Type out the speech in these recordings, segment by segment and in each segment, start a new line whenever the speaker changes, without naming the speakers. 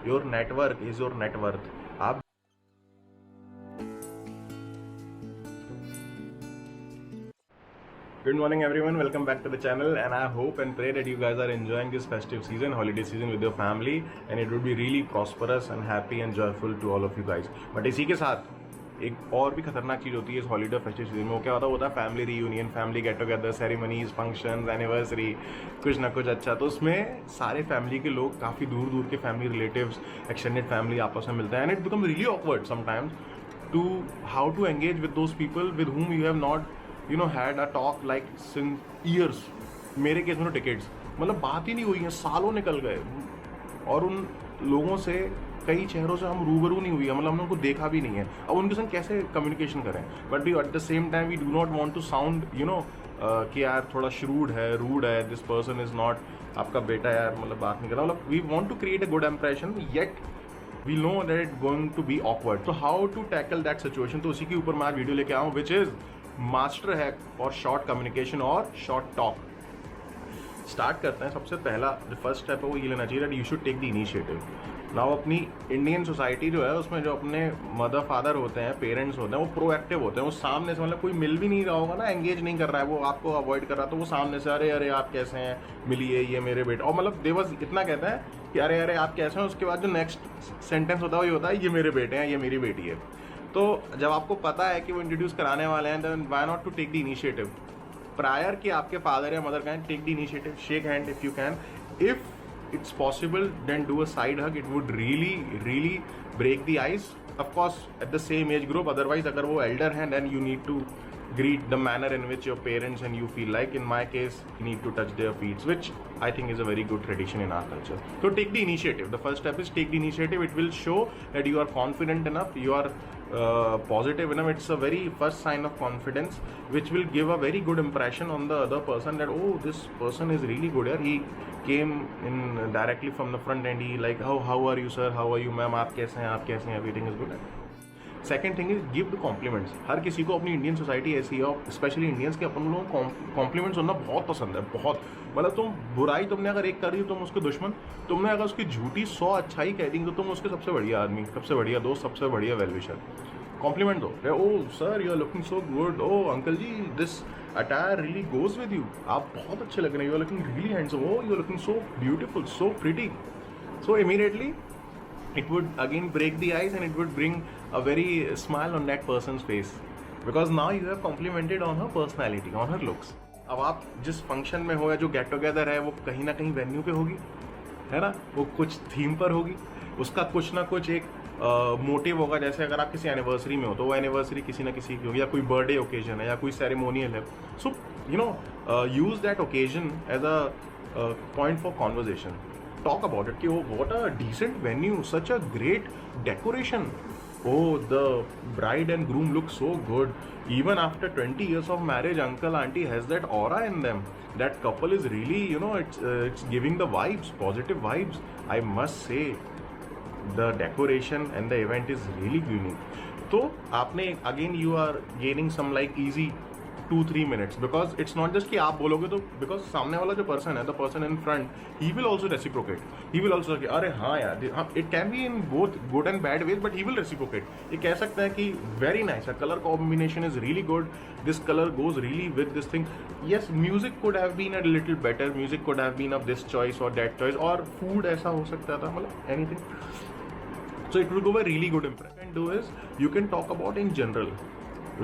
Your network is your net worth. आप Good morning everyone, welcome back to the channel, and I hope and pray that you guys are enjoying this festive season, holiday season with your family, and it would be really prosperous and happy and joyful to all of you guys. But इसी के साथ एक और भी खतरनाक चीज़ होती है इस हॉलीडे फेस्टिव सीजन में। वो क्या होता है family reunion, family get together, ceremonies, functions, anniversary, कुछ ना कुछ अच्छा। तो उसमें सारे फैमिली के लोग, काफ़ी दूर दूर के फैमिली रिलेटिव्स, एक्सटेंडेड फैमिली आपस में मिलते हैं, and it become really awkward sometimes to how to engage with those people with whom you have not had a talk like since years। मेरे केस में decades, मतलब बात ही नहीं हुई है, सालों निकल गए, और उन लोगों से कई चेहरों से हम रूबरू नहीं हुई है, मतलब हमने उनको देखा भी नहीं है। अब उनके संग कैसे कम्युनिकेशन करें? But we at the same time we do not want to sound कि यार थोड़ा श्रूड है, रूड है, दिस पर्सन इज नॉट आपका बेटा यार, मतलब बात नहीं कर रहा। मतलब we want to create a good impression, yet we know that it's going to be awkward, so how to tackle that situation? तो उसी के ऊपर मैं आज वीडियो लेके आया हूँ, which is master hack for short communication और शॉर्ट टॉक। स्टार्ट करते हैं। सबसे पहला जो फर्स्ट स्टेप है वो ये लेना चाहिए that you should take the initiative. Now अपनी इंडियन सोसाइटी जो है उसमें जो अपने मदर फादर होते हैं, पेरेंट्स होते हैं, वो प्रोएक्टिव होते हैं। वो सामने से, मतलब कोई मिल भी नहीं रहा होगा ना, एंगेज नहीं कर रहा है, वो आपको अवॉइड कर रहा, तो वो सामने से अरे अरे आप कैसे हैं, मिलिए, ये मेरे बेटे, और मतलब दे बस इतना कहते हैं कि अरे अरे आप कैसे हैं, उसके बाद जो नेक्स्ट सेंटेंस होता है वो ये होता है ये मेरे बेटे हैं, ये मेरी बेटी है। तो जब आपको पता है कि वो इंट्रोड्यूस कराने वाले हैं, then why not to take the initiative prior कि आपके फादर या mother can take the initiative, shake hand if you can, if it's possible then do a side hug, it would really break the ice, of course at the same age group, otherwise अगर वो elder हैं then you need to greet the manner in which your parents and you feel like, in my case you need to touch their feet, which I think is a very good tradition in our culture. So take the initiative. The first step is take the initiative. It will show that you are confident enough, you are positive enough. It's a very first sign of confidence which will give a very good impression on the other person that oh, this person is really good here, he came in directly from the front and he like how are you sir, how are you ma'am, आप कैसे हैं, everything is good. Second thing is give the compliments. हर किसी को अपनी Indian society ऐसी है, और स्पेशली इंडियंस के अपन लोगों को कॉम्प्लीमेंट्स सुनना बहुत पसंद है, बहुत। मतलब तुम बुराई तुमने अगर एक कर दी तुम उसके दुश्मन, तुमने अगर उसकी झूठी 100 अच्छाई कह दी तो तुम उसके सबसे बढ़िया आदमी, सबसे बढ़िया दोस्त, सबसे बढ़िया वेलविशर। कॉम्प्लीमेंट दो, oh sir you are looking so good, oh uncle ji this attire really goes with you, आप बहुत अच्छे लग रहे हैं, you are looking really handsome, oh you are looking so beautiful, so pretty. So immediately it would again break the ice and it would bring a very smile on that person's face, because now you have complimented on her personality, on her looks. अब आप जिस function में हो या जो get together है वो कहीं ना कहीं वेन्यू पे होगी, है ना, वो कुछ थीम पर होगी, उसका कुछ ना कुछ एक मोटिव होगा। जैसे अगर आप किसी एनिवर्सरी में हो तो वो एनिवर्सरी किसी ना किसी की होगी, या कोई बर्थडे ओकेजन है या कोई सेरेमोनियल है। So use that occasion as a point for conversation, talk about it कि oh what a decent venue, such a great decoration, oh the bride and groom look so good, even after 20 years of marriage uncle auntie has that aura in them, that couple is really it's giving the vibes, positive vibes. I must say the decoration and the event is really unique. तो आपने again you are gaining some like easy 2-3 minutes, because it's not just कि आप बोलोगे तो, because सामने वाला जो person है, the person in front, he will also reciprocate, he will also say अरे हाँ यार, it can be in both good and bad ways, but he will reciprocate. ये कह सकते हैं कि very nice, a color combination is really good, this color goes really with this thing. Yes, music could have been a little better, music could have been of this choice or that choice, और food ऐसा हो सकता था, मतलब anything. So it will go a really good impression. What you can do is you can talk about in general,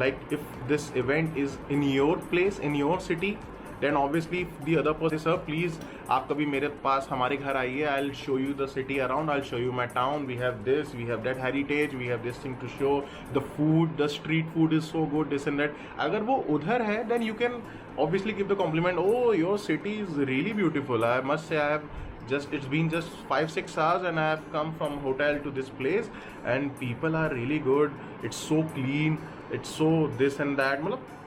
like if this event is in your place, in your city, then obviously if the other person says sir please आप कभी मेरे पास हमारे घर आइए, I'll show you the city around, I'll show you my town, we have this, we have that heritage, we have this thing to show, the food, the street food is so good, this and that. अगर वो उधर है then you can obviously give the compliment, oh your city is really beautiful, I must say I have it's been just 5-6 hours and I have come from hotel to this place and people are really good, it's so clean, it's so this and that.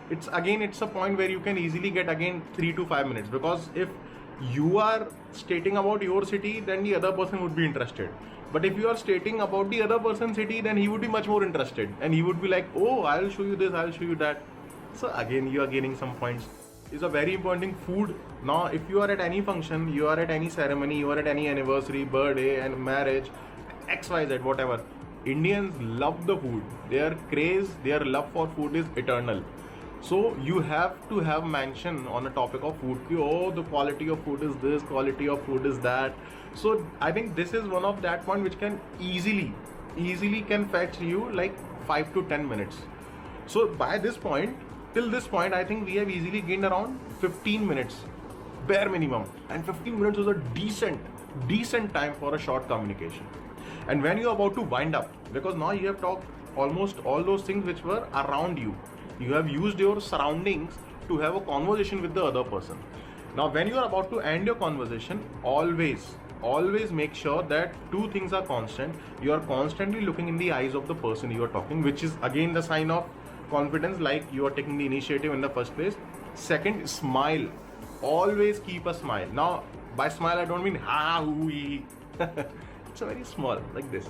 It's a point where you can easily get again 3 to 5 minutes, because if you are stating about your city then the other person would be interested, but if you are stating about the other person's city then he would be much more interested and he would be like oh I'll show you this, I'll show you that. So again you are gaining some points. Is a very important thing, food. Now if you are at any function, you are at any ceremony, you are at any anniversary, birthday and marriage, XYZ, whatever. Indians love the food. Their craze, their love for food is eternal. So you have to have mention on a topic of food. Oh, the quality of food is this, quality of food is that. So I think this is one of that point which can easily can fetch you like 5 to 10 minutes. So by this point, till this point, I think we have easily gained around 15 minutes, bare minimum. And 15 minutes was a decent time for a short communication. And when you're about to wind up, because now you have talked almost all those things which were around you. You have used your surroundings to have a conversation with the other person. Now, when you are about to end your conversation, always make sure that two things are constant. You are constantly looking in the eyes of the person you are talking, which is again the sign of confidence, like you are taking the initiative in the first place. Second, smile. Always keep a smile. Now, by smile, I don't mean ha hoo ee. It's a very small, like this.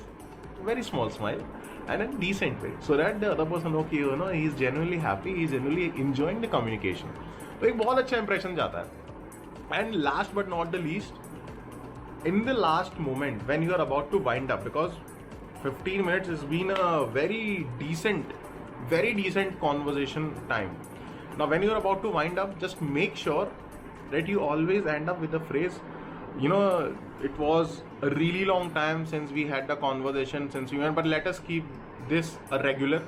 Very small smile. And a decent way, so that the other person okay, you know, he is genuinely happy, he is genuinely enjoying the communication. तो एक बहुत अच्छा impression जाता है. And last but not the least, in the last moment when you are about to wind up, because 15 minutes has been a very decent conversation time. Now when you are about to wind up, just make sure that you always end up with the phrase, you know, it was a really long time since we had the conversation, since we went, but let us keep this a regular,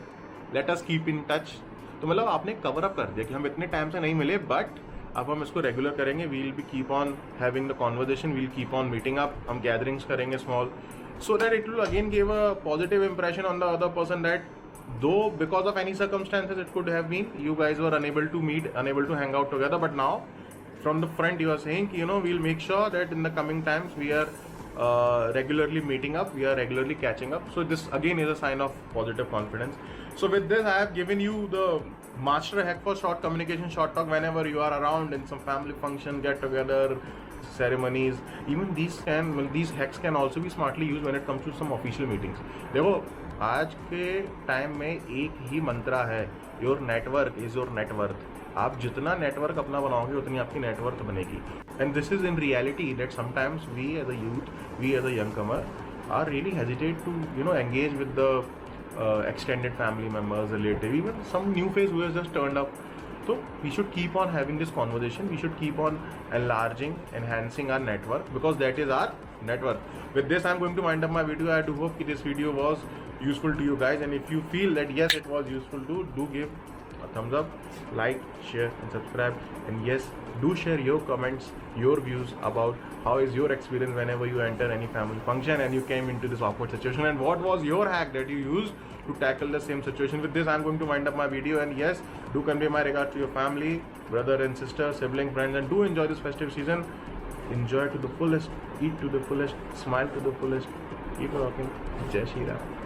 let us keep in touch. तो मतलब आपने cover up कर दिया कि हम इतने time से नहीं मिले, बट अब हम इसको रेगुलर करेंगे. We'll be keep on having the conversation, we'll keep on meeting up, हम गैदरिंग्स करेंगे small, so that it will again give a positive impression on the other person that though because of any circumstances it could have been you guys were unable to meet, unable to hang out together, but now from the front you are saying, you know, we'll make sure that in the coming times we are regularly meeting up, we are regularly catching up. So this again is a sign of positive confidence. So with this I have given you the master hack for short communication, short talk whenever you are around in some family function, get together, ceremonies. Even these hacks can also be smartly used when it comes to some official meetings. देखो आज के time में एक ही मंत्रा है, your network is your net worth. आप जितना network अपना बनाओगे उतनी आपकी नेटवर्थ बनेगी. And this is in reality that sometimes we as a youth, we as a young comer are really hesitate to, you know, engage with the extended family members, relative, even some new face who has just turned up. So we should keep on having this conversation, we should keep on enlarging, enhancing our network, because that is our network. With this I'm going to wind up my video. I do hope that this video was useful to you guys, and if you feel that yes it was useful to, do give a thumbs up, like, share and subscribe, and yes, do share your comments, your views about how is your experience whenever you enter any family function and you came into this awkward situation, and what was your hack that you used to tackle the same situation. With this I'm going to wind up my video, and yes, do convey my regards to your family, brother and sister, sibling, friends, and do enjoy this festive season. Enjoy to the fullest, eat to the fullest, smile to the fullest, keep rocking. Jai Shri Ram.